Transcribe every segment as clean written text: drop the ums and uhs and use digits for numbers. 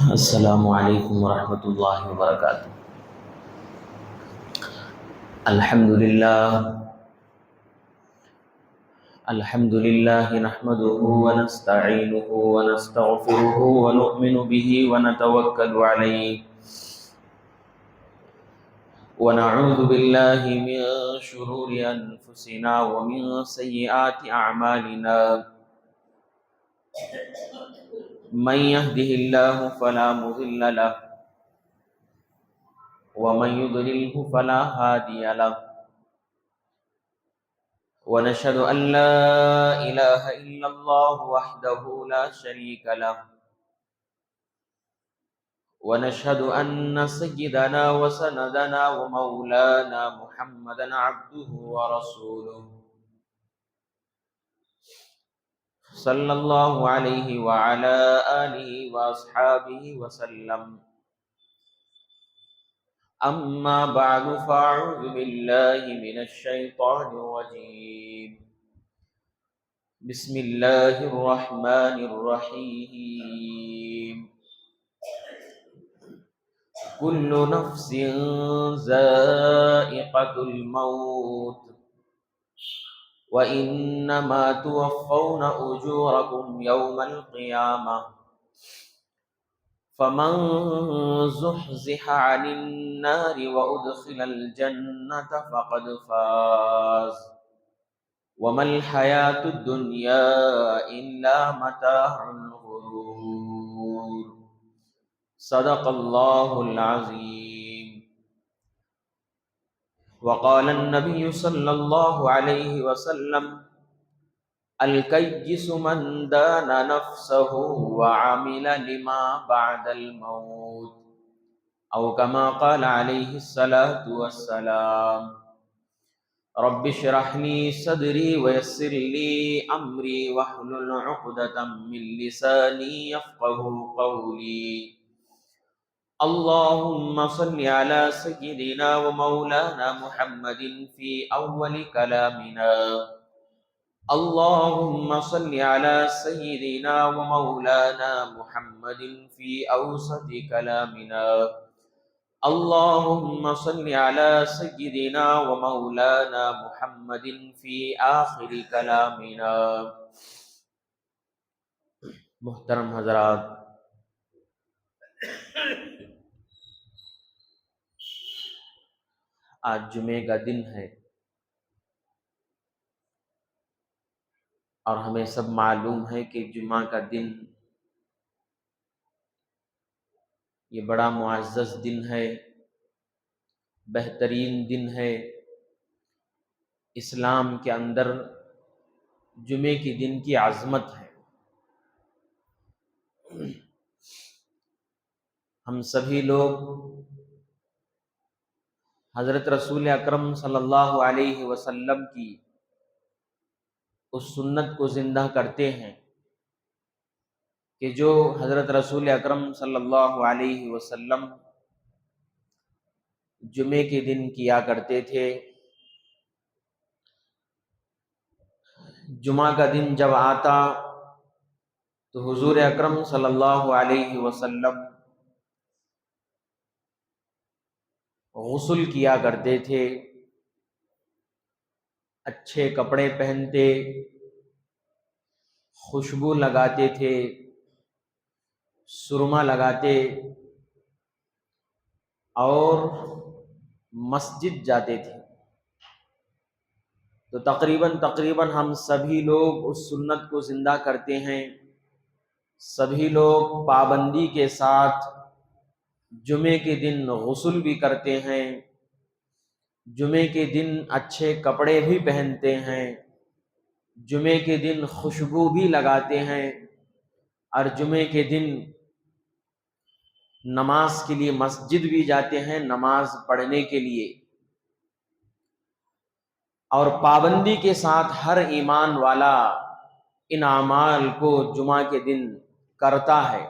السلام علیکم ورحمۃ اللہ وبرکاتہ۔ الحمد للہ نحمده ونستعینه ونستغفره ونؤمن به ونتوکل علیہ ونعوذ باللہ من شرور انفسنا ومن سیئات اعمالنا من يهده اللہ فلا مضل له ومن يضلله فلا هادي له ونشهد أن لا إله إلا الله وحده لا شريك له ونشهد أن سيدنا وسندنا ومولانا محمدا عبده ورسوله صلى الله عليه وعلى آله وأصحابه وسلم أما بعد فأعوذ بالله من الشيطان الرجيم بسم الله الرحمن الرحيم كل نفس ذائقة الموت وإنما توفون أجوركم يوم القيامة فمن زحزح عن النار وأدخل الجنة فقد فاز وما الحياة الدنيا إلا متاع الغرور صدق الله العظيم وقال النبي صلى الله عليه وسلم الكيس من دان نفسه وعمل لما بعد الموت أو كما قال عليه الصلاة والسلام رب اشرح لي صدري ويسر لي أمري واحلل عقدة من لساني يفقهوا قولي اللهم صل على سيدنا ومولانا محمد في أول كلامنا اللهم صل على سيدنا ومولانا محمد في أوسط كلامنا اللهم صل على سيدنا ومولانا محمد في آخر كلامنا۔ محترم حضرات، آج جمعے کا دن ہے اور ہمیں سب معلوم ہے کہ جمعہ کا دن یہ بڑا معزز دن ہے، بہترین دن ہے۔ اسلام کے اندر جمعے کے دن کی عظمت ہے۔ ہم سبھی لوگ حضرت رسول اکرم صلی اللہ علیہ وسلم کی اس سنت کو زندہ کرتے ہیں کہ جو حضرت رسول اکرم صلی اللہ علیہ وسلم جمعے کے دن کیا کرتے تھے۔ جمعہ کا دن جب آتا تو حضور اکرم صلی اللہ علیہ وسلم غسل کیا کرتے تھے، اچھے کپڑے پہنتے، خوشبو لگاتے تھے، سرما لگاتے اور مسجد جاتے تھے۔ تو تقریباً ہم سبھی لوگ اس سنت کو زندہ کرتے ہیں، سبھی لوگ پابندی کے ساتھ جمعے کے دن غسل بھی کرتے ہیں، جمعے کے دن اچھے کپڑے بھی پہنتے ہیں، جمعے کے دن خوشبو بھی لگاتے ہیں، اور جمعے کے دن نماز کے لیے مسجد بھی جاتے ہیں نماز پڑھنے کے لیے۔ اور پابندی کے ساتھ ہر ایمان والا ان اعمال کو جمعہ کے دن کرتا ہے،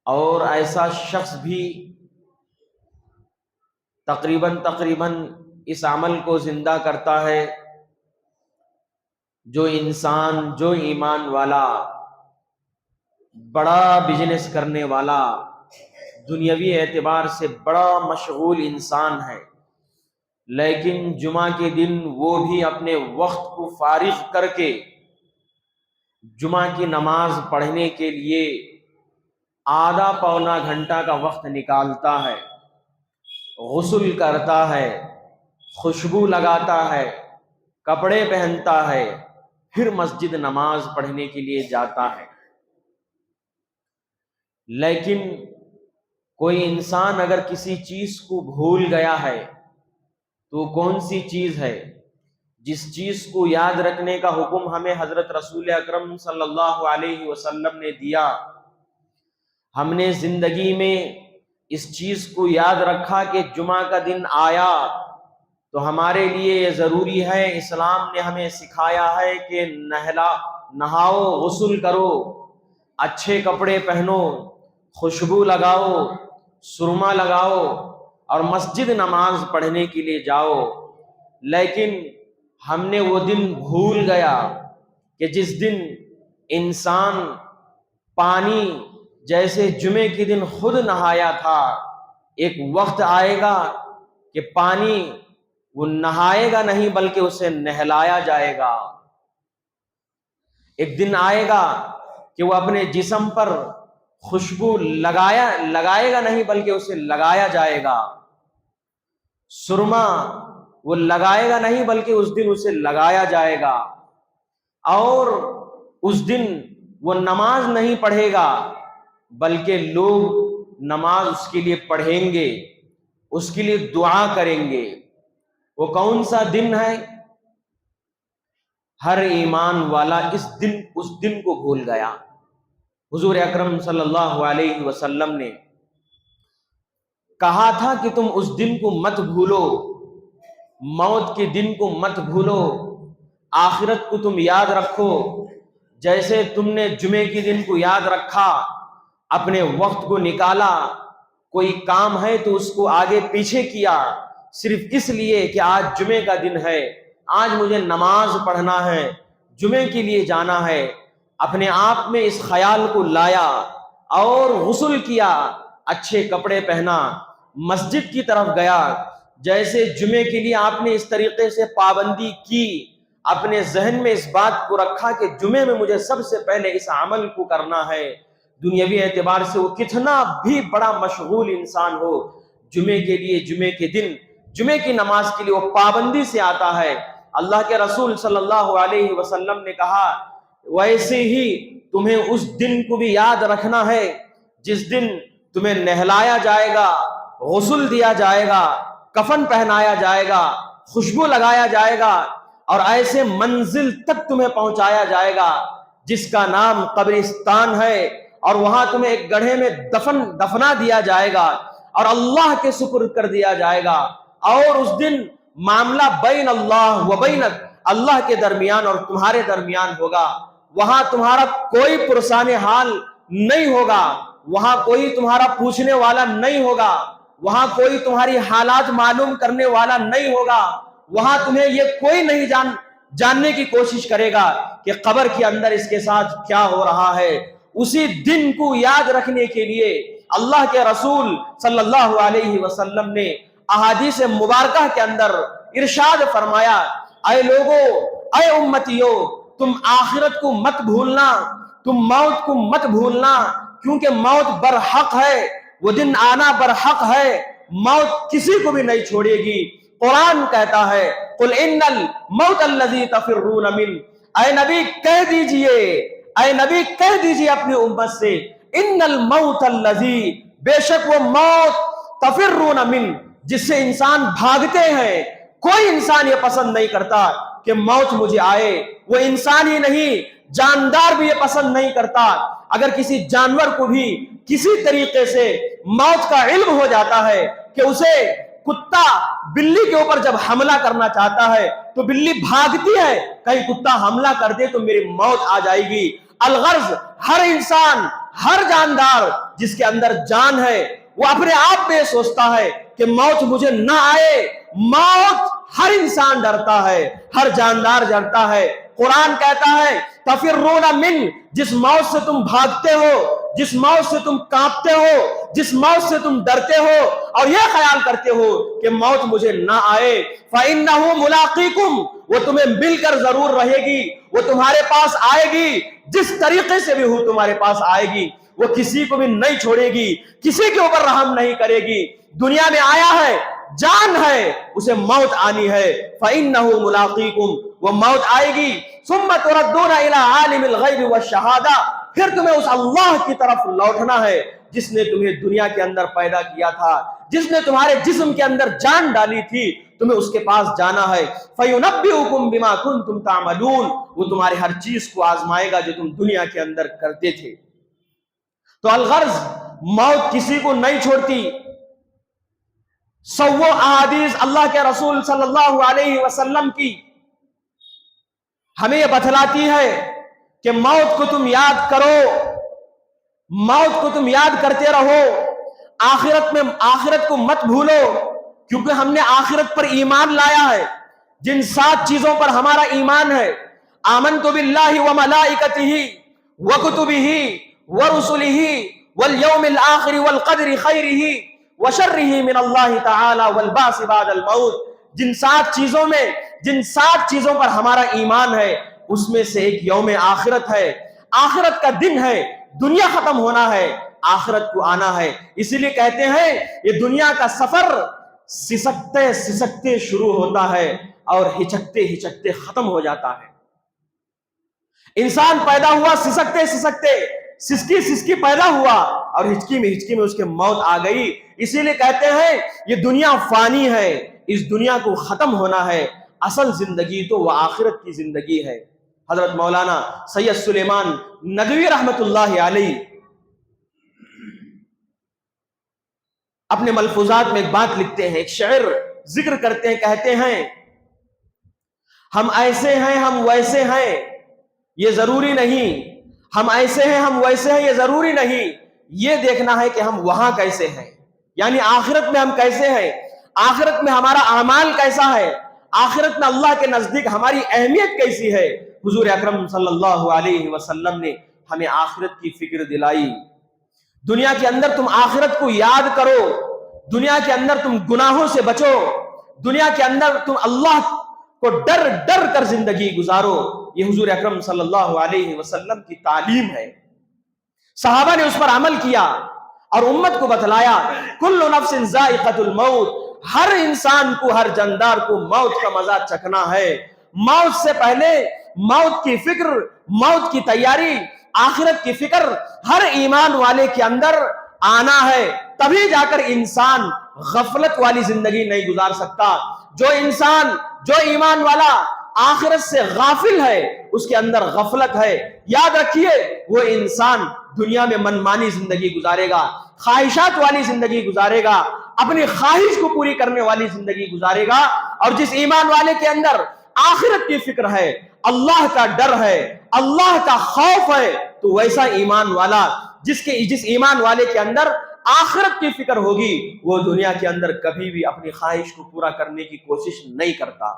اور ایسا شخص بھی تقریباً اس عمل کو زندہ کرتا ہے جو انسان، جو ایمان والا بڑا بزنس کرنے والا، دنیاوی اعتبار سے بڑا مشغول انسان ہے، لیکن جمعہ کے دن وہ بھی اپنے وقت کو فارغ کر کے جمعہ کی نماز پڑھنے کے لیے آدھا پونا گھنٹہ کا وقت نکالتا ہے، غسل کرتا ہے، خوشبو لگاتا ہے، کپڑے پہنتا ہے، پھر مسجد نماز پڑھنے کے لیے جاتا ہے۔ لیکن کوئی انسان اگر کسی چیز کو بھول گیا ہے تو کون سی چیز ہے؟ جس چیز کو یاد رکھنے کا حکم ہمیں حضرت رسول اکرم صلی اللہ علیہ وسلم نے دیا، ہم نے زندگی میں اس چیز کو یاد رکھا کہ جمعہ کا دن آیا تو ہمارے لیے یہ ضروری ہے، اسلام نے ہمیں سکھایا ہے کہ نہاؤ، غسل کرو، اچھے کپڑے پہنو، خوشبو لگاؤ، سرما لگاؤ اور مسجد نماز پڑھنے کے لیے جاؤ۔ لیکن ہم نے وہ دن بھول گیا کہ جس دن انسان پانی جیسے جمعے کے دن خود نہایا تھا، ایک وقت آئے گا کہ پانی وہ نہائے گا نہیں بلکہ اسے نہلایا جائے گا۔ ایک دن آئے گا کہ وہ اپنے جسم پر خوشبو لگائے گا نہیں بلکہ اسے لگایا جائے گا، سرما وہ لگائے گا نہیں بلکہ اس دن اسے لگایا جائے گا، اور اس دن وہ نماز نہیں پڑھے گا بلکہ لوگ نماز اس کے لیے پڑھیں گے، اس کے لیے دعا کریں گے۔ وہ کون سا دن ہے؟ ہر ایمان والا اس دن کو بھول گیا۔ حضور اکرم صلی اللہ علیہ وسلم نے کہا تھا کہ تم اس دن کو مت بھولو، موت کے دن کو مت بھولو، آخرت کو تم یاد رکھو، جیسے تم نے جمعے کے دن کو یاد رکھا، اپنے وقت کو نکالا، کوئی کام ہے تو اس کو آگے پیچھے کیا، صرف اس لیے کہ آج جمعے کا دن ہے، آج مجھے نماز پڑھنا ہے، جمعے کے لیے جانا ہے، اپنے آپ میں اس خیال کو لایا اور غسل کیا، اچھے کپڑے پہنا، مسجد کی طرف گیا، جیسے جمعے کے لیے آپ نے اس طریقے سے پابندی کی، اپنے ذہن میں اس بات کو رکھا کہ جمعے میں مجھے سب سے پہلے اس عمل کو کرنا ہے۔ دنیاوی اعتبار سے وہ کتنا بھی بڑا مشغول انسان ہو، جمعے کے لیے، جمعے کے دن، جمعے کی نماز کے لیے وہ پابندی سے آتا ہے۔ اللہ کے رسول صلی اللہ علیہ وسلم نے کہا ویسے ہی تمہیں اس دن کو بھی یاد رکھنا ہے جس دن تمہیں نہلایا جائے گا، غسل دیا جائے گا، کفن پہنایا جائے گا، خوشبو لگایا جائے گا، اور ایسے منزل تک تمہیں پہنچایا جائے گا جس کا نام قبرستان ہے، اور وہاں تمہیں ایک گڑھے میں دفنا دیا جائے گا اور اللہ کے سپرد کر دیا جائے گا، اور اس دن معاملہ بین اللہ و بینک، اللہ کے درمیان اور تمہارے درمیان ہوگا۔ وہاں تمہارا کوئی پرسان حال نہیں ہوگا، وہاں کوئی تمہارا پوچھنے والا نہیں ہوگا، وہاں کوئی تمہاری حالات معلوم کرنے والا نہیں ہوگا، وہاں تمہیں یہ کوئی نہیں جاننے کی کوشش کرے گا کہ قبر کے اندر اس کے ساتھ کیا ہو رہا ہے۔ اسی دن کو یاد رکھنے کے لیے اللہ کے رسول صلی اللہ علیہ وسلم نے احادیث مبارکہ کے اندر ارشاد فرمایا، اے لوگو، اے امتیو، تم آخرت کو مت بھولنا، تم موت کو مت بھولنا، کیونکہ موت برحق ہے، وہ دن آنا برحق ہے، موت کسی کو بھی نہیں چھوڑے گی۔ قرآن کہتا ہے قل ان الموت الذی تفرون من، اے نبی کہہ دیجئے، اے نبی کہہ دیجئے اپنی امت سے، ان الموت الذی، بے شک وہ موت، تفرون من، جس سے انسان بھاگتے ہیں۔ کوئی انسان یہ پسند نہیں کرتا کہ موت مجھے آئے، وہ انسان ہی نہیں، جاندار بھی یہ پسند نہیں کرتا۔ اگر کسی جانور کو بھی کسی طریقے سے موت کا علم ہو جاتا ہے کہ اسے کتا بلی کے اوپر جب حملہ کرنا چاہتا ہے تو بلی بھاگتی ہے، کہیں کتا حملہ کر دے تو میری موت آ جائے گی۔ الغرض ہر انسان، ہر جاندار جس کے اندر جان ہے، وہ اپنے آپ میں سوچتا ہے کہ موت مجھے نہ آئے۔ موت ہر انسان ڈرتا ہے، ہر جاندار ڈرتا ہے۔ قرآن کہتا ہے تفرون من، جس موت سے تم بھاگتے ہو، جس موت سے تم کانپتے ہو، جس موت سے تم ڈرتے ہو اور یہ خیال کرتے ہو کہ موت مجھے نہ آئے، فَإِنَّهُ مُلَاقِيكُمْ، وہ تمہیں مل کر ضرور رہے گی، وہ تمہارے پاس آئے گی، جس طریقے سے بھی ہو تمہارے پاس آئے گی، وہ کسی کو بھی نہیں چھوڑے گی، کسی کے اوپر رحم نہیں کرے گی۔ دنیا میں آیا ہے، جان ہے، اسے موت آنی ہے، فَإِنَّهُ مُلَاقِيكُمْ، وہ موت آئے گی، ثُمَّ تُرَدُّونَ إِلَىٰ عَالِمِ الْغَيْبِ وَالشَّهَادَةِ، پھر تمہیں اس اللہ کی طرف لوٹنا ہے جس نے تمہیں دنیا کے اندر پیدا کیا تھا، جس نے تمہارے جسم کے اندر جان ڈالی تھی، تمہیں اس کے پاس جانا ہے۔ فَيُنَبِّئُكُم بِمَا كُنتُمْ تَعْمَلُونَ، وہ تمہارے ہر چیز کو آزمائے گا جو تم دنیا کے اندر کرتے تھے۔ تو الغرض موت کسی کو نہیں چھوڑتی۔ سو احادیث اللہ کے رسول صلی اللہ علیہ وسلم کی ہمیں یہ بتلاتی ہے کہ موت کو تم یاد کرو، موت کو تم یاد کرتے رہو، آخرت کو مت بھولو، کیونکہ ہم نے آخرت پر ایمان لایا ہے۔ جن 7 چیزوں پر ہمارا ایمان ہے، آمنت باللہ وملائکتہ وکتبہ ورسلہ والیوم الآخر والقدر خیرہ وشرہ من اللہ تعالی والبعث بعد الموت، جن 7 چیزوں پر ہمارا ایمان ہے، اس میں سے ایک یوم آخرت ہے، آخرت کا دن ہے، دنیا ختم ہونا ہے، آخرت کو آنا ہے۔ اسی لیے کہتے ہیں یہ دنیا کا سفر سسکتے سسکتے شروع ہوتا ہے اور ہچکتے ہچکتے ختم ہو جاتا ہے۔ انسان پیدا ہوا سسکتے سسکتے، سسکی پیدا ہوا اور ہچکی میں اس کے موت آ گئی۔ اسی لیے کہتے ہیں یہ دنیا فانی ہے، اس دنیا کو ختم ہونا ہے، اصل زندگی تو وہ آخرت کی زندگی ہے۔ حضرت مولانا سید سلیمان ندوی رحمت اللہ علیہ اپنے ملفوظات میں ایک بات لکھتے ہیں، ایک شعر ذکر کرتے ہیں، کہتے ہیں ہم ایسے ہیں ہم ویسے ہیں یہ ضروری نہیں، ہم ایسے ہیں ہم ویسے ہیں یہ ضروری نہیں، یہ دیکھنا ہے کہ ہم وہاں کیسے ہیں، یعنی آخرت میں ہم کیسے ہیں، آخرت میں ہمارا اعمال کیسا ہے، آخرت میں اللہ کے نزدیک ہماری اہمیت کیسی ہے۔ حضور اکرم صلی اللہ علیہ وسلم نے ہمیں آخرت کی فکر دلائی۔ دنیا کے اندر تم آخرت کو یاد کرو، دنیا کے اندر تم گناہوں سے بچو، دنیا کے اندر تم اللہ کو ڈر ڈر کر زندگی گزارو۔ یہ حضور اکرم صلی اللہ علیہ وسلم کی تعلیم ہے۔ صحابہ نے اس پر عمل کیا اور امت کو بتلایا، کل نفس ذائقۃ الموت، ہر انسان کو، ہر جاندار کو موت کا مزہ چکھنا ہے۔ موت سے پہلے موت کی فکر، موت کی تیاری، آخرت کی فکر ہر ایمان والے کے اندر آنا ہے، تبھی جا کر انسان غفلت والی زندگی نہیں گزار سکتا۔ جو ایمان والا آخرت سے غافل ہے، اس کے اندر غفلت ہے، یاد رکھیے وہ انسان دنیا میں منمانی زندگی گزارے گا، خواہشات والی زندگی گزارے گا، اپنی خواہش کو پوری کرنے والی زندگی گزارے گا۔ اور جس ایمان والے کے اندر آخرت کی فکر ہے، اللہ کا ڈر ہے، اللہ کا خوف ہے، تو ویسا ایمان والا جس ایمان والے کے اندر آخرت کی فکر ہوگی، وہ دنیا کے اندر کبھی بھی اپنی خواہش کو پورا کرنے کی کوشش نہیں کرتا۔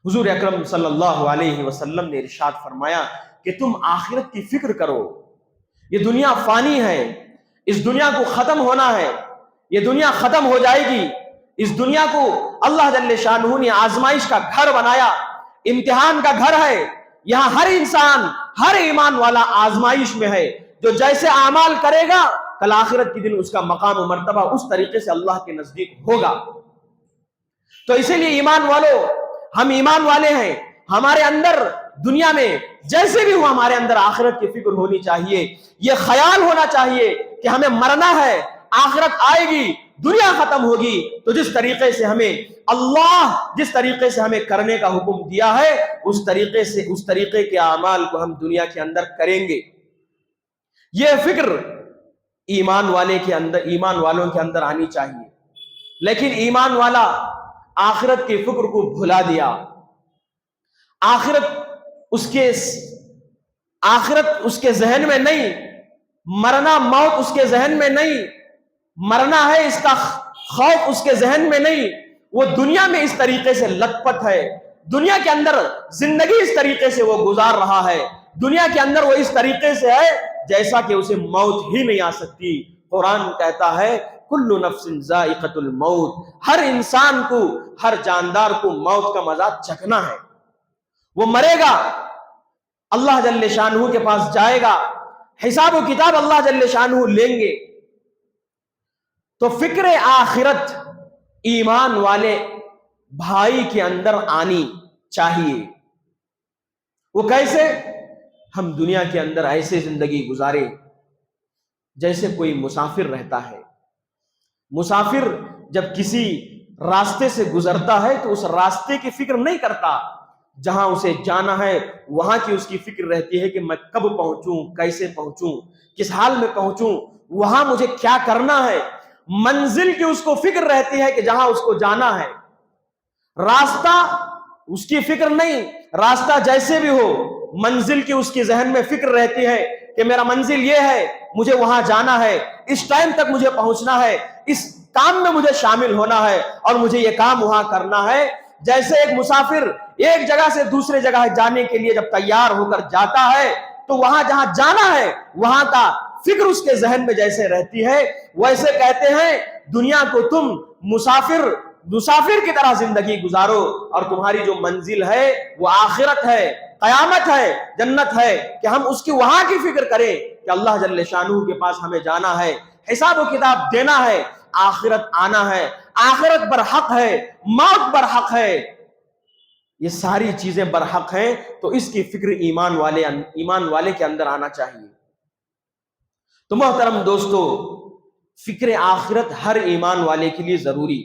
حضور اکرم صلی اللہ علیہ وسلم نے ارشاد فرمایا کہ تم آخرت کی فکر کرو، یہ دنیا فانی ہے، اس دنیا کو ختم ہونا ہے، یہ دنیا ختم ہو جائے گی۔ اس دنیا کو اللہ جل شانہ نے آزمائش کا گھر بنایا، امتحان کا گھر ہے، یہاں ہر انسان، ہر ایمان والا آزمائش میں ہے۔ جو جیسے اعمال کرے گا، کل آخرت کے دن اس کا مقام و مرتبہ اس طریقے سے اللہ کے نزدیک ہوگا۔ تو اسی لیے ایمان والو، ہم ایمان والے ہیں، ہمارے اندر دنیا میں جیسے بھی ہو ہمارے اندر آخرت کی فکر ہونی چاہیے، یہ خیال ہونا چاہیے کہ ہمیں مرنا ہے، آخرت آئے گی، دنیا ختم ہوگی، تو جس طریقے سے ہمیں کرنے کا حکم دیا ہے، اس طریقے کے اعمال کو ہم دنیا کے اندر کریں گے۔ یہ فکر ایمان والوں کے اندر آنی چاہیے۔ لیکن ایمان والا آخرت کی فکر کو بھلا دیا، آخرت اس کے ذہن میں نہیں، مرنا موت اس کے ذہن میں نہیں، مرنا ہے اس کا خوف اس کے ذہن میں نہیں، وہ دنیا میں اس طریقے سے لت پت ہے، دنیا کے اندر زندگی اس طریقے سے وہ گزار رہا ہے، دنیا کے اندر وہ اس طریقے سے ہے جیسا کہ اسے موت ہی نہیں آ سکتی۔ قرآن کہتا ہے کل نفس ذائقۃ الموت، ہر انسان کو، ہر جاندار کو موت کا مزہ چکھنا ہے، وہ مرے گا، اللہ جل شانہ کے پاس جائے گا، حساب و کتاب اللہ جل شانہ لیں گے۔ تو فکر آخرت ایمان والے بھائی کے اندر آنی چاہیے۔ وہ کیسے؟ ہم دنیا کے اندر ایسے زندگی گزارے جیسے کوئی مسافر رہتا ہے۔ مسافر جب کسی راستے سے گزرتا ہے تو اس راستے کی فکر نہیں کرتا، جہاں اسے جانا ہے وہاں کی اس کی فکر رہتی ہے کہ میں کب پہنچوں، کیسے پہنچوں، کس حال میں پہنچوں، وہاں مجھے کیا کرنا ہے۔ منزل کی اس کو فکر رہتی ہے کہ جہاں اس کو جانا ہے، راستہ اس کی فکر نہیں، راستہ جیسے بھی ہو، منزل کی اس کی ذہن میں فکر رہتی ہے کہ میرا منزل یہ ہے، مجھے وہاں جانا ہے، اس ٹائم تک مجھے پہنچنا ہے، اس کام میں مجھے شامل ہونا ہے اور مجھے یہ کام وہاں کرنا ہے۔ جیسے ایک مسافر ایک جگہ سے دوسرے جگہ جانے کے لیے جب تیار ہو کر جاتا ہے تو وہاں جہاں جانا ہے وہاں کا فکر اس کے ذہن میں جیسے رہتی ہے، ویسے کہتے ہیں دنیا کو تم مسافر کی طرح زندگی گزارو، اور تمہاری جو منزل ہے وہ آخرت ہے، قیامت ہے، جنت ہے، کہ ہم اس کی وہاں کی فکر کریں کہ اللہ جل شانہ کے پاس ہمیں جانا ہے، حساب و کتاب دینا ہے، آخرت آنا ہے، آخرت برحق ہے، موت برحق ہے، یہ ساری چیزیں برحق ہیں۔ تو اس کی فکر ایمان والے کے اندر آنا چاہیے۔ تو محترم دوستو، فکر آخرت ہر ایمان والے کے لیے ضروری،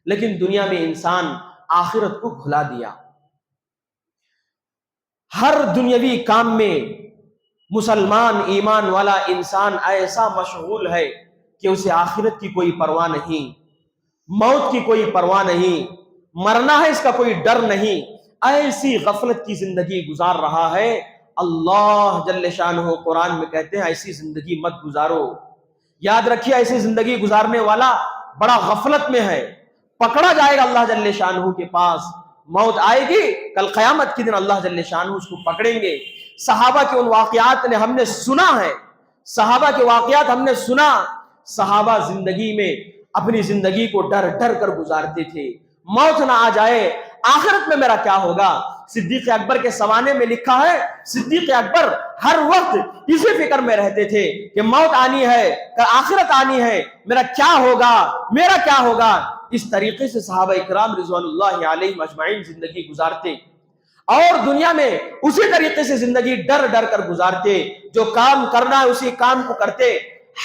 لیکن دنیا میں انسان آخرت کو بھلا دیا۔ ہر دنیاوی کام میں مسلمان ایمان والا انسان ایسا مشغول ہے کہ اسے آخرت کی کوئی پرواہ نہیں، موت کی کوئی پرواہ نہیں، مرنا ہے اس کا کوئی ڈر نہیں، ایسی غفلت کی زندگی گزار رہا ہے۔ اللہ جل شانہ قرآن میں کہتے ہیں ایسی زندگی مت گزارو۔ یاد رکھیے ایسی زندگی گزارنے والا بڑا غفلت میں ہے، پکڑا جائے گا اللہ جل شانہ کے پاس، موت آئے گی، کل قیامت کے دن اللہ جل شانہ اس کو پکڑیں گے۔ صحابہ کے ان واقعات نے ہم نے سنا ہے، صحابہ کے واقعات ہم نے سنا، صحابہ زندگی میں اپنی زندگی کو ڈر ڈر کر گزارتے تھے، موت نہ آ جائے، آخرت میں میرا کیا ہوگا۔ صدیق اکبر کے سوانے میں لکھا ہے صدیق اکبر ہر وقت اسی فکر میں رہتے تھے کہ موت آنی ہے، کہ آخرت آنی ہے، میرا کیا ہوگا، میرا کیا ہوگا۔ اس طریقے سے صحابہ اکرام رضوان اللہ علیہم اجمعین زندگی گزارتے، اور دنیا میں اسی طریقے سے زندگی ڈر ڈر کر گزارتے، جو کام کرنا ہے اسی کام کو کرتے،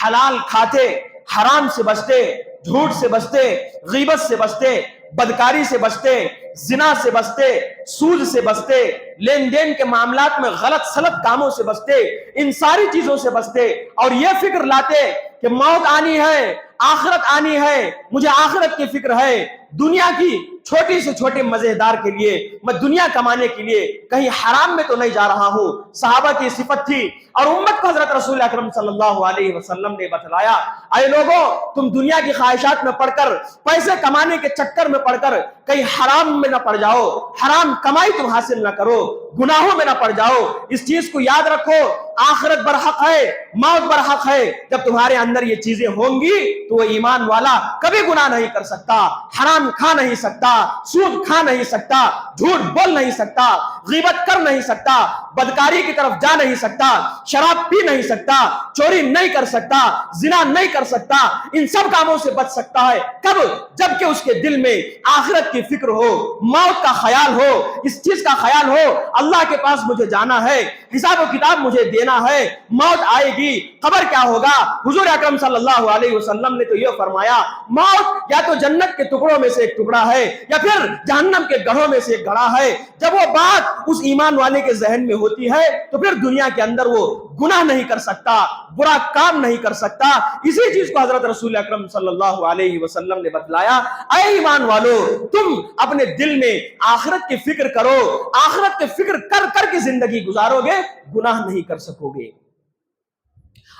حلال کھاتے، حرام سے بچتے، جھوٹ سے بچتے، غیبت سے بچتے، بدکاری سے بچتے، زنا سے بچتے، سود سے بچتے، لین دین کے معاملات میں غلط سلط کاموں سے بچتے، ان ساری چیزوں سے بچتے، اور یہ فکر لاتے کہ موت آنی ہے، آخرت آنی ہے، مجھے آخرت کی فکر ہے، دنیا کی چھوٹی سے چھوٹے مزیدار کے لیے، میں دنیا کمانے کے لیے کہیں حرام میں تو نہیں جا رہا ہوں۔ صحابہ کی صفت تھی، اور امت کو حضرت رسول اکرم صلی اللہ علیہ وسلم نے بتلایا، اے لوگوں تم دنیا کی خواہشات میں پڑ کر، پیسے کمانے کے چکر میں پڑ کر کہیں حرام میں نہ پڑ جاؤ، حرام کمائی تم حاصل نہ کرو، گناہوں میں نہ پڑ جاؤ۔ اس چیز کو یاد رکھو، آخرت برحق ہے، موت برحق ہے۔ جب تمہارے اندر یہ چیزیں ہوں گی تو وہ ایمان والا کبھی گناہ نہیں کر سکتا، حرام کھا نہیں سکتا، سود کھا نہیں سکتا، جھوٹ بول نہیں سکتا، غیبت کر نہیں سکتا، بدکاری کی طرف جا نہیں سکتا، شراب پی نہیں سکتا، چوری نہیں کر سکتا، زنا نہیں کر سکتا، ان سب کاموں سے بچ سکتا ہے۔ کب؟ جب کہ اس کے دل میں آخرت کی فکر ہو، موت کا خیال ہو، اس چیز کا خیال ہو اللہ کے پاس مجھے جانا ہے، حساب و کتاب مجھے دینا ہے، موت آئے گی، قبر کیا ہوگا۔ حضور اکرم صلی اللہ علیہ وسلم نے تو یہ فرمایا موت یا تو جنت کے ٹکڑوں میں سے ایک ٹکڑا ہے یا پھر جہنم کے گڑھوں میں سے ایک گڑھا ہے۔ جب وہ بات اس ایمان والے کے ذہن میں ہوتی ہے تو پھر دنیا کے اندر وہ گناہ نہیں کر سکتا، برا کام نہیں کر سکتا۔ اسی چیز کو حضرت رسول اکرم صلی اللہ علیہ وسلم نے بتلایا، اے ایمان والو تم اپنے دل میں آخرت کی فکر کرو، آخرت کی فکر کر کر کے زندگی گزارو گے، گناہ نہیں کر سکو گے۔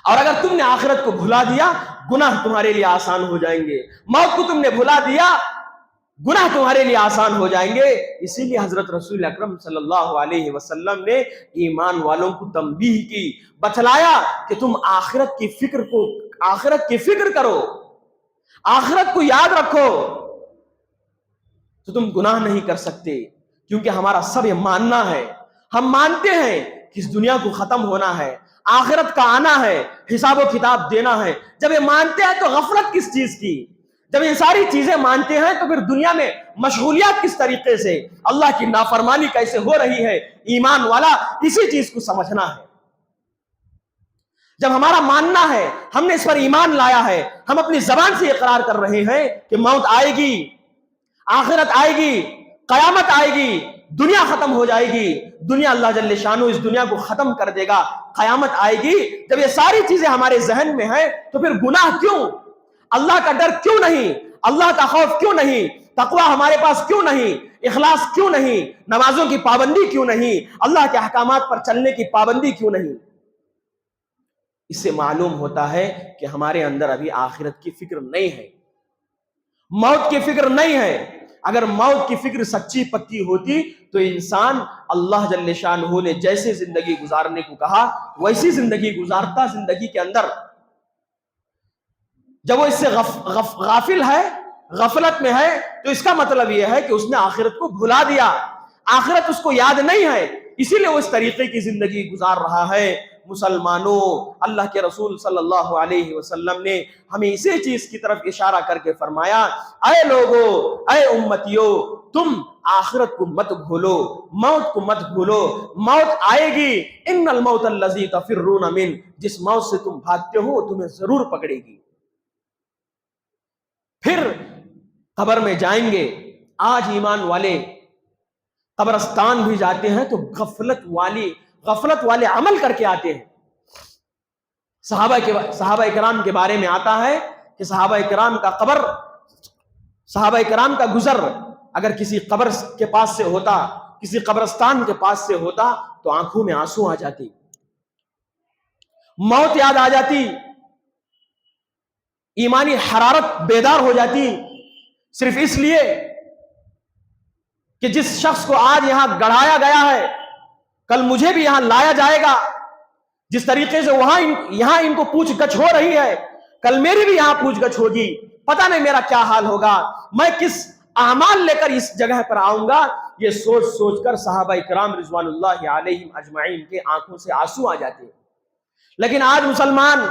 اور اگر تم نے آخرت کو بھلا دیا، گناہ تمہارے لیے آسان ہو جائیں گے۔ موت کو تم نے بھلا دیا، گناہ تمہارے لیے آسان ہو جائیں گے۔ اسی لیے حضرت رسول اکرم صلی اللہ علیہ وسلم نے ایمان والوں کو تنبیہ کی، بتلایا کہ تم آخرت کی فکر کرو، آخرت کو یاد رکھو، تو تم گناہ نہیں کر سکتے۔ کیونکہ ہمارا سب یہ ماننا ہے، ہم مانتے ہیں کہ اس دنیا کو ختم ہونا ہے، آخرت کا آنا ہے، حساب و کتاب دینا ہے۔ جب یہ مانتے ہیں تو غفلت کس چیز کی؟ جب یہ ساری چیزیں مانتے ہیں تو پھر دنیا میں مشغولیات کس طریقے سے، اللہ کی نافرمانی کیسے ہو رہی ہے؟ ایمان والا اسی چیز کو سمجھنا ہے۔ جب ہمارا ماننا ہے، ہم نے اس پر ایمان لایا ہے، ہم اپنی زبان سے اقرار کر رہے ہیں کہ موت آئے گی، آخرت آئے گی، قیامت آئے گی، دنیا ختم ہو جائے گی، دنیا اللہ جل شانہ اس دنیا کو ختم کر دے گا، قیامت آئے گی۔ جب یہ ساری چیزیں ہمارے ذہن میں ہیں تو پھر گناہ کیوں؟ اللہ کا ڈر کیوں نہیں؟ اللہ کا خوف کیوں نہیں؟ تقوی ہمارے پاس کیوں نہیں؟ اخلاص کیوں نہیں؟ نمازوں کی پابندی کیوں نہیں؟ اللہ کے احکامات پر چلنے کی پابندی کیوں نہیں؟ اس سے معلوم ہوتا ہے کہ ہمارے اندر ابھی آخرت کی فکر نہیں ہے، موت کی فکر نہیں ہے۔ اگر موت کی فکر سچی پکی ہوتی تو انسان اللہ جل شانہ نے جیسے زندگی گزارنے کو کہا ویسی زندگی گزارتا۔ زندگی کے اندر جب وہ اس سے غافل ہے، غفلت میں ہے، تو اس کا مطلب یہ ہے کہ اس نے آخرت کو بھلا دیا، آخرت اس کو یاد نہیں ہے، اسی لیے وہ اس طریقے کی زندگی گزار رہا ہے۔ مسلمانوں، اللہ کے رسول صلی اللہ علیہ وسلم نے ہمیں اسی چیز کی طرف اشارہ کر کے فرمایا، اے لوگو، اے امتیو، تم آخرت کو مت بھولو، موت کو مت بھولو، موت آئے گی۔ ان الموت الذی تفرون منہ، جس موت سے تم بھاگتے ہو وہ تمہیں ضرور پکڑے گی۔ پھر قبر میں جائیں گے۔ آج ایمان والے قبرستان بھی جاتے ہیں تو غفلت والے عمل کر کے آتے ہیں۔ صحابہ کرام کے بارے میں آتا ہے کہ صحابہ کرام کا گزر اگر کسی قبر کے پاس سے ہوتا، کسی قبرستان کے پاس سے ہوتا تو آنکھوں میں آنسو آ جاتی، موت یاد آ جاتی، ایمانی حرارت بیدار ہو جاتی، صرف اس لیے کہ جس شخص کو آج یہاں گڑھایا گیا ہے کل مجھے بھی یہاں لایا جائے گا، جس طریقے سے یہاں ان کو پوچھ گچھ ہو رہی ہے کل میری بھی یہاں پوچھ گچھ ہوگی، پتہ نہیں میرا کیا حال ہوگا، میں کس اعمال لے کر اس جگہ پر آؤں گا۔ یہ سوچ سوچ کر صحابہ کرام رضوان اللہ علیہم اجمعین کے آنکھوں سے آنسو آ جاتے۔ لیکن آج مسلمان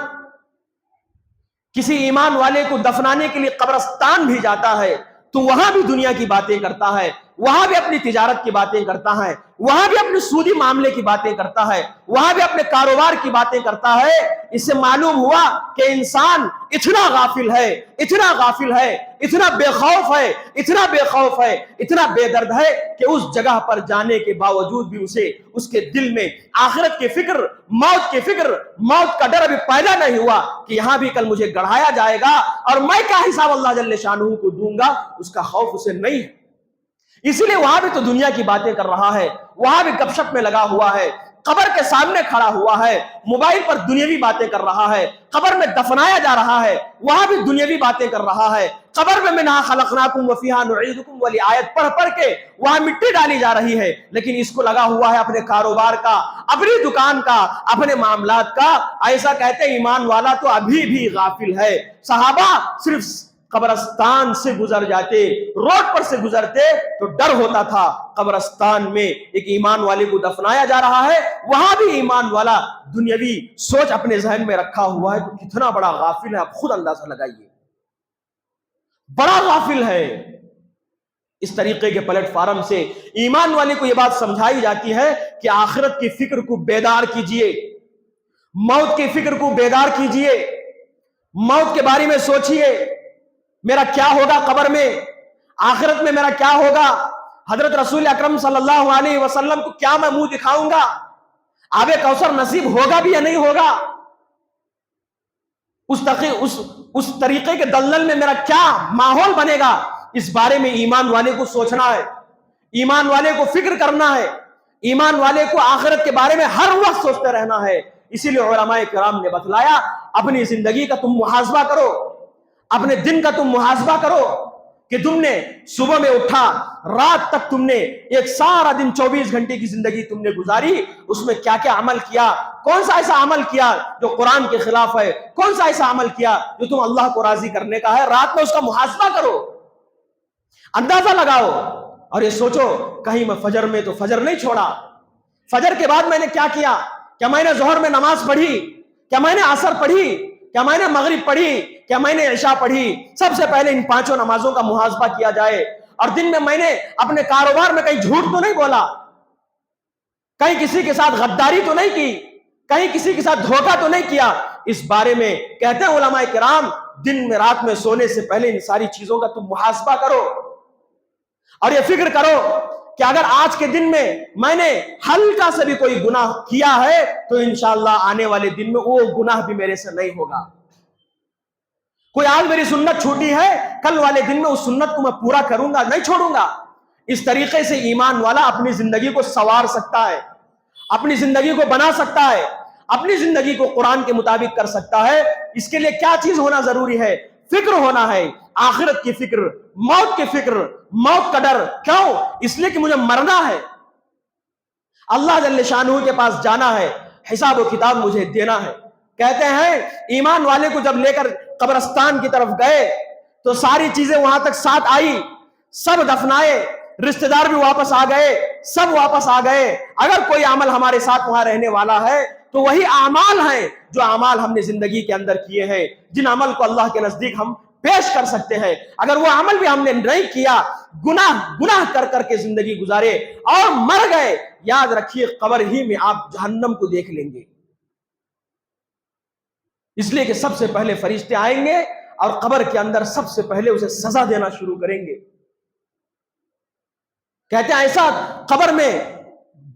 کسی ایمان والے کو دفنانے کے لیے قبرستان بھی جاتا ہے تو وہاں بھی دنیا کی باتیں کرتا ہے، وہاں بھی اپنی تجارت کی باتیں کرتا ہے، وہاں بھی اپنے سودی معاملے کی باتیں کرتا ہے، وہاں بھی اپنے کاروبار کی باتیں کرتا ہے۔ اس سے معلوم ہوا کہ انسان اتنا غافل ہے، اتنا غافل ہے، اتنا بے خوف ہے، اتنا بے خوف ہے، اتنا بے درد ہے کہ اس جگہ پر جانے کے باوجود بھی اس کے دل میں آخرت کی فکر، موت کی فکر، موت کا ڈر ابھی پیدا نہیں ہوا کہ یہاں بھی کل مجھے گڑھایا جائے گا اور میں کیا حساب اللہ جل شانہ کو دوں گا، اس کا خوف اسے نہیں ہے۔ اسی لیے وہاں بھی تو دنیا کی باتیں کر رہا ہے، وہاں بھی گپ شپ میں لگا ہوا ہے، قبر کے سامنے کھڑا ہوا ہے، موبائل پر دنیاوی باتیں کر رہا ہے، قبر میں دفنایا جا رہا ہے، وہاں بھی دنیاوی باتیں کر رہا ہے، قبر میں منہا خلقناکم وفیہا نعیدکم والی آیت پڑھ پڑھ کے وہاں مٹی ڈالی جا رہی ہے، لیکن اس کو لگا ہوا ہے اپنے کاروبار کا، اپنی دکان کا، اپنے معاملات کا۔ ایسا کہتے ایمان والا تو ابھی بھی غافل ہے۔ صحابہ صرف قبرستان سے گزر جاتے، روڈ پر سے گزرتے تو ڈر ہوتا تھا قبرستان میں ایک ایمان والے کو دفنایا جا رہا ہے، وہاں بھی ایمان والا دنیاوی سوچ اپنے ذہن میں رکھا ہوا ہے، تو کتنا بڑا غافل ہے آپ خود اندازہ لگائیے، بڑا غافل ہے۔ اس طریقے کے پلیٹ فارم سے ایمان والے کو یہ بات سمجھائی جاتی ہے کہ آخرت کی فکر کو بیدار کیجئے، موت کی فکر کو بیدار کیجئے، موت کے بارے میں سوچئے، میرا کیا ہوگا قبر میں، آخرت میں میرا کیا ہوگا، حضرت رسول اکرم صلی اللہ علیہ وسلم کو کیا میں منہ دکھاؤں گا، آب کوثر نصیب ہوگا بھی یا نہیں ہوگا، اس طریقے کے دلدل میں میرا کیا ماحول بنے گا، اس بارے میں ایمان والے کو سوچنا ہے، ایمان والے کو فکر کرنا ہے، ایمان والے کو آخرت کے بارے میں ہر وقت سوچتے رہنا ہے۔ اسی لیے علماء کرام نے بتلایا اپنی زندگی کا تم محاسبہ کرو، اپنے دن کا تم محاسبہ کرو، کہ تم نے صبح میں اٹھا رات تک تم نے ایک سارا دن 24 گھنٹے کی زندگی تم نے گزاری، اس میں کیا کیا عمل کیا، کون سا ایسا عمل کیا جو قرآن کے خلاف ہے، کون سا ایسا عمل کیا جو تم اللہ کو راضی کرنے کا ہے. رات میں اس کا محاسبہ کرو، اندازہ لگاؤ اور یہ سوچو کہیں میں فجر میں تو فجر نہیں چھوڑا، فجر کے بعد میں نے کیا کیا، کیا میں نے ظہر میں نماز پڑھی، کیا میں نے عصر پڑھی، کیا میں نے مغرب پڑھی، کیا میں نے عشاء پڑھی. سب سے پہلے ان 5 نمازوں کا محاسبہ کیا جائے. اور دن میں نے اپنے کاروبار میں کہیں جھوٹ تو نہیں بولا، کہیں کسی کے ساتھ غداری تو نہیں کی، کہیں کسی کے ساتھ دھوکہ تو نہیں کیا. اس بارے میں کہتے ہیں علماء کرام دن میں رات میں سونے سے پہلے ان ساری چیزوں کا تم محاسبہ کرو اور یہ فکر کرو کہ اگر آج کے دن میں نے ہلکا سے بھی کوئی گناہ کیا ہے تو انشاءاللہ آنے والے دن میں وہ گناہ بھی میرے سے نہیں ہوگا. کوئی آج میری سنت چھوٹی ہے، کل والے دن میں اس سنت کو میں پورا کروں گا، نہیں چھوڑوں گا. اس طریقے سے ایمان والا اپنی زندگی کو سنوار سکتا ہے، اپنی زندگی کو بنا سکتا ہے، اپنی زندگی کو قرآن کے مطابق کر سکتا ہے. اس کے لیے کیا چیز ہونا ضروری ہے؟ فکر ہونا ہے، آخرت کی فکر، موت کی فکر، موت کا ڈر. کیوں؟ اس لیے کہ مجھے مرنا ہے، اللہ جل شانہ کے پاس جانا ہے، حساب و کتاب مجھے دینا ہے. کہتے ہیں ایمان والے کو جب لے کر قبرستان کی طرف گئے تو ساری چیزیں وہاں تک ساتھ آئی، سب دفنائے، رشتہ دار بھی واپس آ گئے، سب واپس آ گئے. اگر کوئی عمل ہمارے ساتھ وہاں رہنے والا ہے تو وہی اعمال ہیں جو اعمال ہم نے زندگی کے اندر کیے ہیں، جن عمل کو اللہ کے نزدیک ہم پیش کر سکتے ہیں. اگر وہ عمل بھی ہم نے نہیں کیا، گناہ کر کے زندگی گزارے اور مر گئے، یاد رکھیے قبر ہی میں آپ جہنم کو دیکھ لیں گے. اس لیے کہ سب سے پہلے فرشتے آئیں گے اور قبر کے اندر سب سے پہلے اسے سزا دینا شروع کریں گے. کہتے ہیں ایسا قبر میں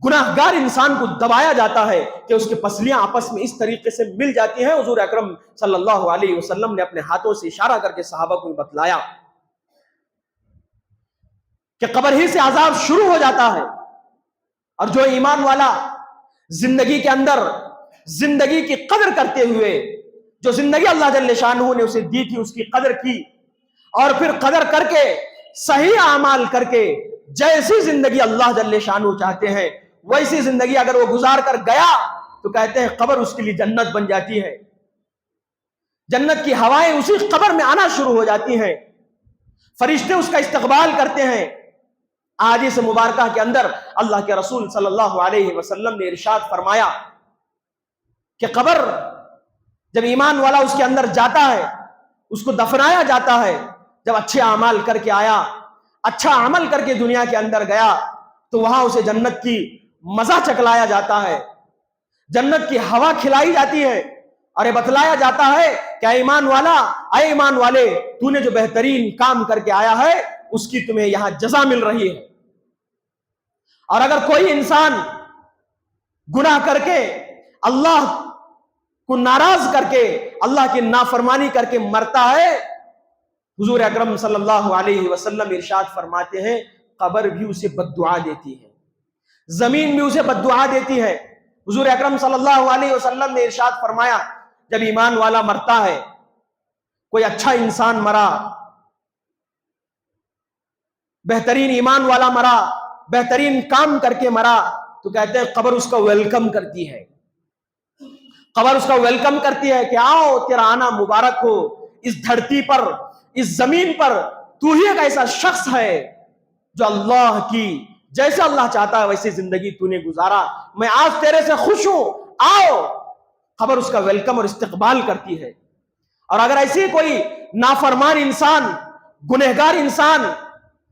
گناہگار انسان کو دبایا جاتا ہے کہ اس کے پسلیاں آپس میں اس طریقے سے مل جاتی ہیں. حضور اکرم صلی اللہ علیہ وسلم نے اپنے ہاتھوں سے اشارہ کر کے صحابہ کو بتلایا کہ قبر ہی سے عذاب شروع ہو جاتا ہے. اور جو ایمان والا زندگی کے اندر زندگی کی قدر کرتے ہوئے، جو زندگی اللہ جل شانہ نے اسے دی تھی اس کی قدر کی، اور پھر قدر کر کے صحیح اعمال کر کے جیسی زندگی اللہ جل شانہ چاہتے ہیں ویسی زندگی اگر وہ گزار کر گیا تو کہتے ہیں قبر اس کے لیے جنت بن جاتی ہے. جنت کی ہوائیں اسی قبر میں آنا شروع ہو جاتی ہیں، فرشتے اس کا استقبال کرتے ہیں. احادیث مبارکہ کے اندر اللہ کے رسول صلی اللہ علیہ وسلم نے ارشاد فرمایا کہ قبر جب ایمان والا اس کے اندر جاتا ہے، اس کو دفنایا جاتا ہے، جب اچھے اعمال کر کے آیا، اچھا عمل کر کے دنیا کے اندر گیا تو وہاں اسے جنت کی مزہ چکلایا جاتا ہے، جنت کی ہوا کھلائی جاتی ہے اور یہ بتلایا جاتا ہے کہ اے ایمان والا، اے ایمان والے، تو نے جو بہترین کام کر کے آیا ہے اس کی تمہیں یہاں جزا مل رہی ہے. اور اگر کوئی انسان گناہ کر کے اللہ کو ناراض کر کے اللہ کی نافرمانی کر کے مرتا ہے، حضور اکرم صلی اللہ علیہ وسلم ارشاد فرماتے ہیں قبر بھی اسے بد دعا دیتی ہے، زمین بھی اسے بد دعا دیتی ہے. حضور اکرم صلی اللہ علیہ وسلم نے ارشاد فرمایا جب ایمان والا مرتا ہے، کوئی اچھا انسان مرا، بہترین ایمان والا مرا، بہترین کام کر کے مرا، تو کہتے ہیں قبر اس کا ویلکم کرتی ہے، قبر اس کا ویلکم کرتی ہے کہ آؤ تیرا آنا مبارک ہو، اس دھرتی پر، اس زمین پر تو ہی ایک ایسا شخص ہے جو اللہ کی جیسے اللہ چاہتا ہے ویسے زندگی تو نے گزارا، میں آج تیرے سے خوش ہوں، آؤ. قبر اس کا ویلکم اور استقبال کرتی ہے. اور اگر ایسی کوئی نافرمان انسان، گنہگار انسان،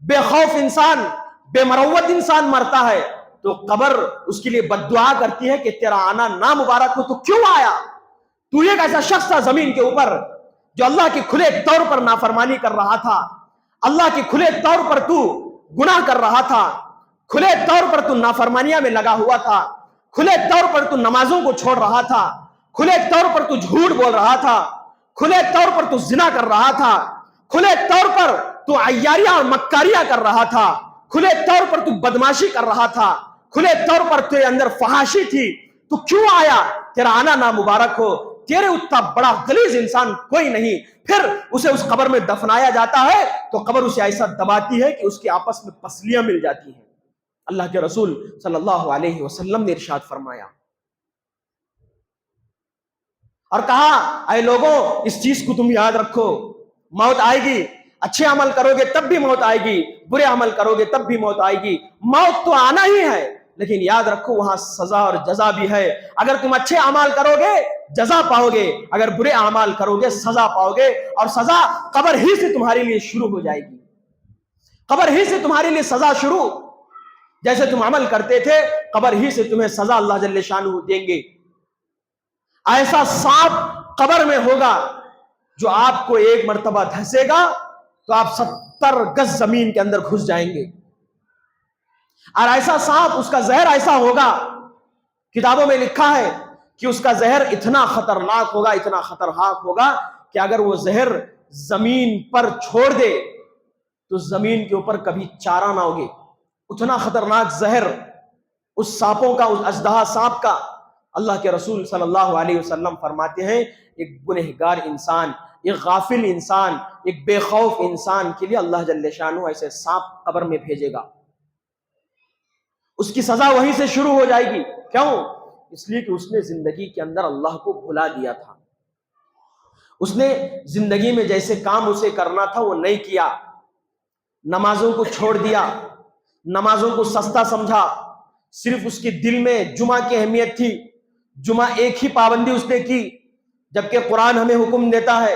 بے خوف انسان، بے مروت انسان مرتا ہے تو قبر اس کے لیے بد دعا کرتی ہے کہ تیرا آنا نامبارک ہو. تو کیوں آیا؟ تو ایک ایسا شخص تھا زمین کے اوپر جو اللہ کے کھلے طور پر نافرمانی کر رہا تھا، اللہ کے کھلے طور پر تو گناہ کر رہا تھا، کھلے طور پر تو نافرمانیاں میں لگا ہوا تھا، کھلے طور پر تو نمازوں کو چھوڑ رہا تھا، کھلے طور پر تو جھوٹ بول رہا تھا، کھلے طور پر تو زنا کر رہا تھا، کھلے طور پر تو عیاریاں اور مکاریاں کر رہا تھا، کھلے طور پر تو بدماشی کر رہا تھا، کھلے طور پر تیرے اندر فحاشی تھی. تو کیوں آیا؟ تیرا آنا نامبارک ہو. تیرے اتنا بڑا غلیظ انسان کوئی نہیں. پھر اسے اس قبر میں دفنایا جاتا ہے تو قبر اسے ایسا دباتی ہے کہ اس کے آپس میں پسلیاں مل جاتی ہیں. اللہ کے رسول صلی اللہ علیہ وسلم نے ارشاد فرمایا اور کہا اے لوگوں اس چیز کو تم یاد رکھو، موت آئے گی، اچھے عمل کرو گے تب بھی موت آئے گی، برے عمل کرو گے تب بھی موت آئے گی. موت تو آنا ہی ہے، لیکن یاد رکھو وہاں سزا اور جزا بھی ہے. اگر تم اچھے اعمال کرو گے جزا پاؤ گے، اگر برے اعمال کرو گے سزا پاؤ گے. اور سزا قبر ہی سے تمہارے لیے شروع ہو جائے گی، قبر ہی سے تمہارے لیے سزا شروع. جیسے تم عمل کرتے تھے قبر ہی سے تمہیں سزا اللہ جل شانہ دیں گے. ایسا سانپ قبر میں ہوگا جو آپ کو ایک مرتبہ دھسے گا تو آپ 70 گز زمین کے اندر گھس جائیں گے. اور ایسا سانپ، اس کا زہر ایسا ہوگا، کتابوں میں لکھا ہے کہ اس کا زہر اتنا خطرناک ہوگا، اتنا خطرناک ہوگا کہ اگر وہ زہر زمین پر چھوڑ دے تو زمین کے اوپر کبھی چارہ نہ ہوگے. اتنا خطرناک زہر اس سانپوں کا، اس اژدہا سانپ کا. اللہ کے رسول صلی اللہ علیہ وسلم فرماتے ہیں ایک گنہگار انسان، ایک غافل انسان، ایک بے خوف انسان کے لیے اللہ جل شانہ ایسے سانپ قبر میں بھیجے گا. اس کی سزا وہیں سے شروع ہو جائے گی. کیوں؟ اس لیے کہ اس نے زندگی کے اندر اللہ کو بھلا دیا تھا. اس نے زندگی میں جیسے کام اسے کرنا تھا وہ نہیں کیا، نمازوں کو چھوڑ دیا، نمازوں کو سستا سمجھا. صرف اس کے دل میں جمعہ کی اہمیت تھی، جمعہ ایک ہی پابندی اس نے کی. جبکہ قرآن ہمیں حکم دیتا ہے،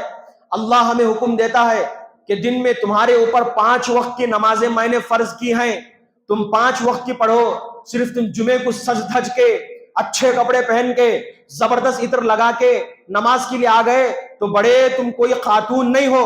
اللہ ہمیں حکم دیتا ہے کہ دن میں تمہارے اوپر 5 وقت کی نمازیں میں نے فرض کی ہیں، تم 5 وقت کی پڑھو. صرف تم جمعے کو سج دھج کے، اچھے کپڑے پہن کے، زبردست عطر لگا کے نماز کے لیے آ گئے تو بڑے تم کوئی خاتون نہیں ہو،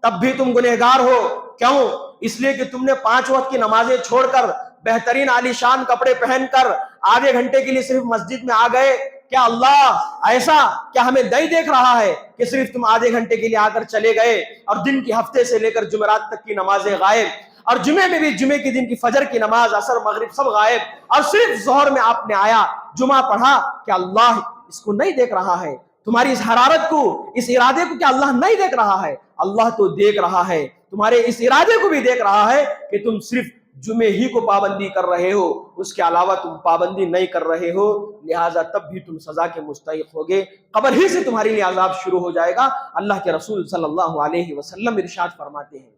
تب بھی تم گنہگار ہو. کیوں؟ اس لیے کہ تم نے 5 وقت کی نمازیں چھوڑ کر بہترین عالی شان کپڑے پہن کر آدھے گھنٹے کے لیے صرف مسجد میں آ گئے. کیا اللہ ایسا کیا ہمیں نہیں دیکھ رہا ہے کہ صرف تم آدھے گھنٹے کے لیے آ کر چلے گئے اور دن کی ہفتے سے لے کر جمعرات تک کی نمازیں غائب، اور جمعے میں بھی جمعے کے دن کی فجر کی نماز، عصر، مغرب سب غائب، اور صرف ظہر میں آپ نے آیا جمعہ پڑھا؟ کیا اللہ اس کو نہیں دیکھ رہا ہے؟ تمہاری اس حرارت کو، اس ارادے کو کیا اللہ نہیں دیکھ رہا ہے؟ اللہ تو دیکھ رہا ہے. تمہارے اس ارادے کو بھی دیکھ رہا ہے کہ تم صرف جمعے ہی کو پابندی کر رہے ہو، اس کے علاوہ تم پابندی نہیں کر رہے ہو، لہٰذا تب بھی تم سزا کے مستحق ہوگے. قبر ہی سے تمہارے لیے عذاب شروع ہو جائے گا. اللہ کے رسول صلی اللہ علیہ وسلم ارشاد فرماتے ہیں.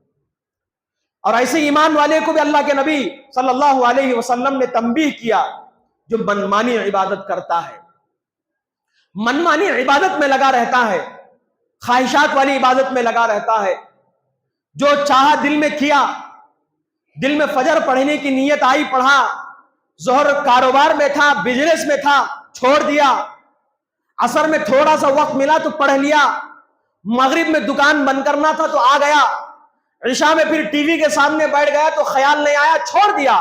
اور ایسے ایمان والے کو بھی اللہ کے نبی صلی اللہ علیہ وسلم نے تنبیہ کیا جو منمانی عبادت کرتا ہے، منمانی عبادت میں لگا رہتا ہے، خواہشات والی عبادت میں لگا رہتا ہے. جو چاہا دل میں کیا، دل میں فجر پڑھنے کی نیت آئی پڑھا، ظہر کاروبار میں تھا، بزنس میں تھا، چھوڑ دیا، عصر میں تھوڑا سا وقت ملا تو پڑھ لیا، مغرب میں دکان بند کرنا تھا تو آ گیا، عشاء میں پھر ٹی وی کے سامنے بیٹھ گیا تو خیال نہیں آیا، چھوڑ دیا.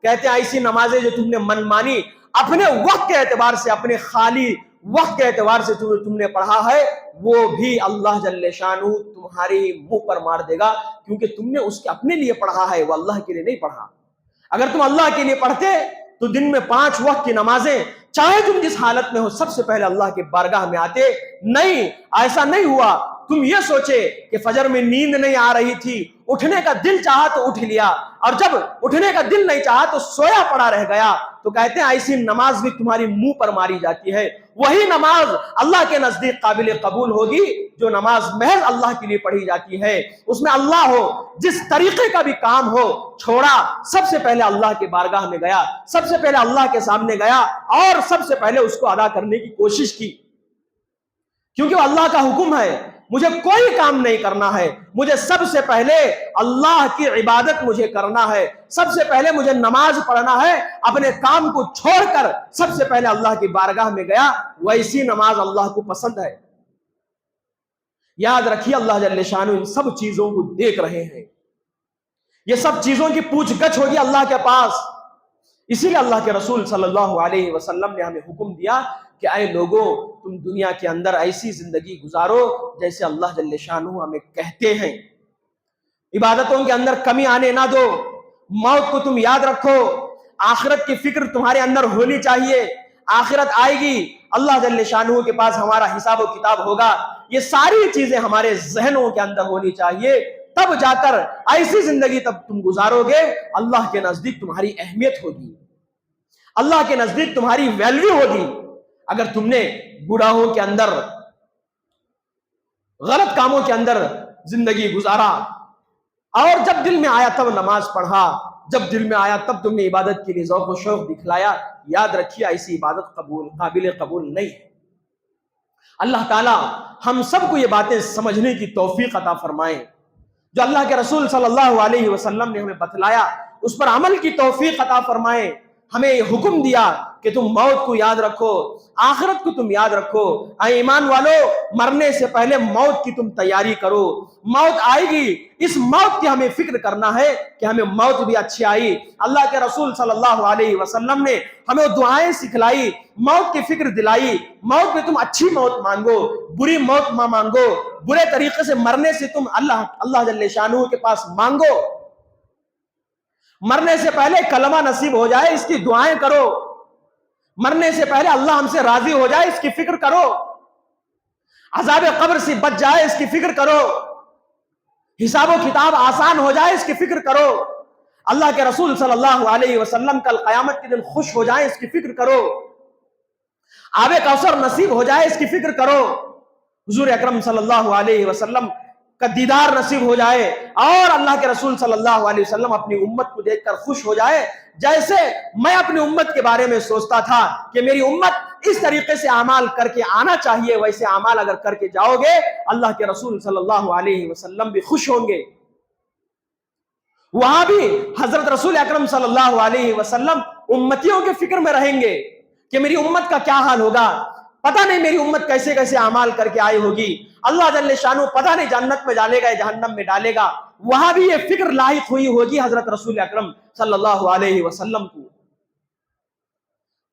کہتے ہیں ایسی نمازیں جو تم نے من مانی اپنے وقت کے اعتبار سے، اپنے خالی وقت کے اعتبار سے تم نے پڑھا ہے، وہ بھی اللہ جل شانہ تمہارے منہ پر مار دے گا، کیونکہ تم نے اس کے اپنے لیے پڑھا ہے، وہ اللہ کے لیے نہیں پڑھا. اگر تم اللہ کے لیے پڑھتے تو دن میں 5 وقت کی نمازیں چاہے تم جس حالت میں ہو سب سے پہلے اللہ کے بارگاہ میں آتے. نہیں، ایسا نہیں ہوا. تم یہ سوچے کہ فجر میں نیند نہیں آ رہی تھی، اٹھنے کا دل چاہا تو اٹھ لیا، اور جب اٹھنے کا دل نہیں چاہا تو سویا پڑا رہ گیا. تو کہتے ہیں ایسی نماز بھی تمہاری منہ پر ماری جاتی ہے. وہی نماز اللہ کے نزدیک قابل قبول ہوگی جو نماز محض اللہ کے لیے پڑھی جاتی ہے، اس میں اللہ ہو، جس طریقے کا بھی کام ہو چھوڑا، سب سے پہلے اللہ کے بارگاہ میں گیا، سب سے پہلے اللہ کے سامنے گیا اور سب سے پہلے اس کو ادا کرنے کی کوشش کی. کیونکہ وہ اللہ کا حکم ہے، مجھے کوئی کام نہیں کرنا ہے، مجھے سب سے پہلے اللہ کی عبادت مجھے کرنا ہے، سب سے پہلے مجھے نماز پڑھنا ہے. اپنے کام کو چھوڑ کر سب سے پہلے اللہ کی بارگاہ میں گیا، ویسی نماز اللہ کو پسند ہے. یاد رکھیے اللہ جل شانہ ان سب چیزوں کو دیکھ رہے ہیں، یہ سب چیزوں کی پوچھ گچھ ہوگی اللہ کے پاس. اسی لیے اللہ کے رسول صلی اللہ علیہ وسلم نے ہمیں حکم دیا کہ اے لوگوں تم دنیا کے اندر ایسی زندگی گزارو جیسے اللہ جل شانہ ہمیں کہتے ہیں. عبادتوں کے اندر کمی آنے نہ دو، موت کو تم یاد رکھو، آخرت کی فکر تمہارے اندر ہونی چاہیے. آخرت آئے گی، اللہ جل شانہ کے پاس ہمارا حساب و کتاب ہوگا، یہ ساری چیزیں ہمارے ذہنوں کے اندر ہونی چاہیے، تب جا کر ایسی زندگی تب تم گزارو گے اللہ کے نزدیک تمہاری اہمیت ہوگی، اللہ کے نزدیک تمہاری ویلیو ہوگی۔ اگر تم نے گناہوں کے اندر، غلط کاموں کے اندر زندگی گزارا اور جب دل میں آیا تب نماز پڑھا، جب دل میں آیا تب تم نے عبادت کے لیے ذوق و شوق دکھلایا، یاد رکھیے ایسی عبادت قابل قبول نہیں ہے۔ اللہ تعالی ہم سب کو یہ باتیں سمجھنے کی توفیق عطا فرمائے، جو اللہ کے رسول صلی اللہ علیہ وسلم نے ہمیں بتلایا اس پر عمل کی توفیق عطا فرمائے۔ ہمیں یہ حکم دیا کہ تم موت کو یاد رکھو، آخرت کو تم یاد رکھو، اے ایمان والو مرنے سے پہلے موت کی تم تیاری کرو، موت آئے گی، اس موت کی ہمیں فکر کرنا ہے کہ ہمیں موت بھی اچھی آئی۔ اللہ کے رسول صلی اللہ علیہ وسلم نے ہمیں دعائیں سکھلائی، موت کی فکر دلائی، موت میں تم اچھی موت مانگو، بری موت ماں مانگو، برے طریقے سے مرنے سے تم اللہ جل شانہ کے پاس مانگو، مرنے سے پہلے کلمہ نصیب ہو جائے اس کی دعائیں کرو، مرنے سے پہلے اللہ ہم سے راضی ہو جائے اس کی فکر کرو، عذاب قبر سے بچ جائے اس کی فکر کرو، حساب و کتاب آسان ہو جائے اس کی فکر کرو، اللہ کے رسول صلی اللہ علیہ وسلم کل قیامت کے دن خوش ہو جائے اس کی فکر کرو، آب کوثر نصیب ہو جائے اس کی فکر کرو، حضور اکرم صلی اللہ علیہ وسلم کا دیدار نصیب ہو جائے اور اللہ کے رسول صلی اللہ علیہ وسلم اپنی امت کو دیکھ کر خوش ہو جائے، جیسے میں اپنی امت کے بارے میں سوچتا تھا کہ میری امت اس طریقے سے اعمال کر کے آنا چاہیے، ویسے اعمال اگر کر کے جاؤ گے اللہ کے رسول صلی اللہ علیہ وسلم بھی خوش ہوں گے۔ وہاں بھی حضرت رسول اکرم صلی اللہ علیہ وسلم امتیوں کے فکر میں رہیں گے کہ میری امت کا کیا حال ہوگا، پتہ نہیں میری امت کیسے کیسے اعمال کر کے آئی ہوگی، اللہ جل شانہ پتہ نہیں جنت میں ڈالے گا یا جہنم میں ڈالے گا، وہاں بھی یہ فکر لاحق ہوئی ہوگی حضرت رسول اکرم صلی اللہ علیہ وسلم کو۔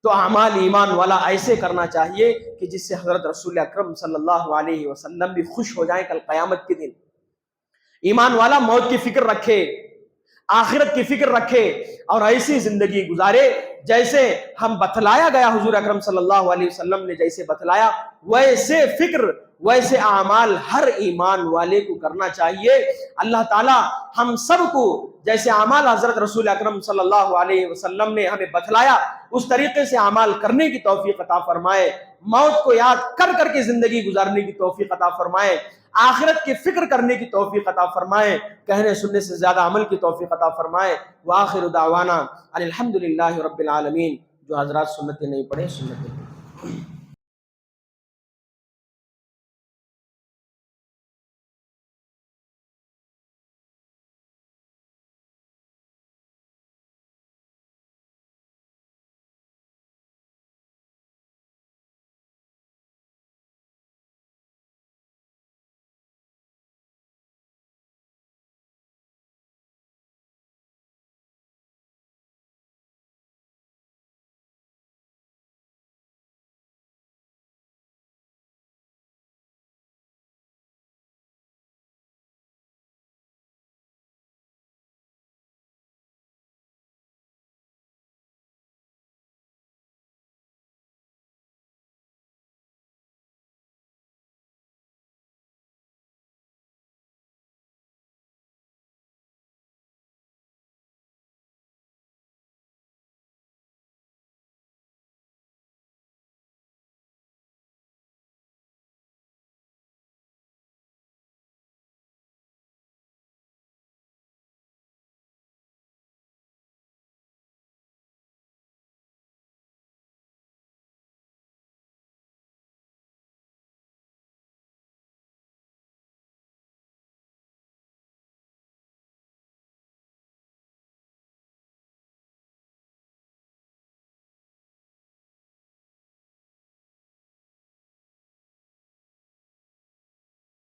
تو اعمال ایمان والا ایسے کرنا چاہیے کہ جس سے حضرت رسول اکرم صلی اللہ علیہ وسلم بھی خوش ہو جائیں کل قیامت کے دن۔ ایمان والا موت کی فکر رکھے، آخرت کی فکر رکھے اور ایسی زندگی گزارے جیسے ہم بتلایا گیا، حضور اکرم صلی اللہ علیہ وسلم نے جیسے بتلایا ویسے فکر، ویسے اعمال ہر ایمان والے کو کرنا چاہیے۔ اللہ تعالی ہم سب کو جیسے اعمال حضرت رسول اکرم صلی اللہ علیہ وسلم نے ہمیں بتلایا اس طریقے سے اعمال کرنے کی توفیق عطا فرمائے، موت کو یاد کر کر کے زندگی گزارنے کی توفیق عطا فرمائے، آخرت کی فکر کرنے کی توفیق عطا فرمائے، کہنے سننے سے زیادہ عمل کی توفیق عطا فرمائے۔ وآخر دعوانا ان الحمدللہ رب العالمین۔ جو حضرات سنتیں نہیں پڑھے سنتیں